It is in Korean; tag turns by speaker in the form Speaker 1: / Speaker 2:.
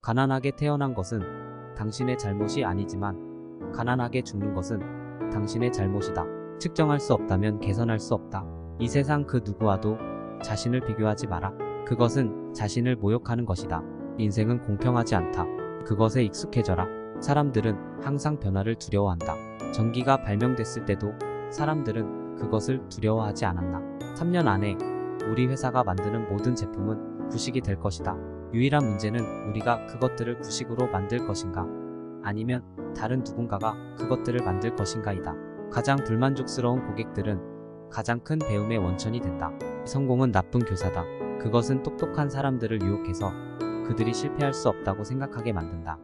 Speaker 1: 가난하게 태어난 것은 당신의 잘못이 아니지만 가난하게 죽는 것은 당신의 잘못이다. 측정할 수 없다면 개선할 수 없다. 이 세상 그 누구와도 자신을 비교하지 마라. 그것은 자신을 모욕하는 것이다. 인생은 공평하지 않다. 그것에 익숙해져라. 사람들은 항상 변화를 두려워한다. 전기가 발명됐을 때도 사람들은 그것을 두려워하지 않았나. 3년 안에 우리 회사가 만드는 모든 제품은 구식이 될 것이다. 유일한 문제는 우리가 그것들을 구식으로 만들 것인가 아니면 다른 누군가가 그것들을 만들 것인가이다. 가장 불만족스러운 고객들은 가장 큰 배움의 원천이 된다. 성공은 나쁜 교사다. 그것은 똑똑한 사람들을 유혹해서 그들이 실패할 수 없다고 생각하게 만든다.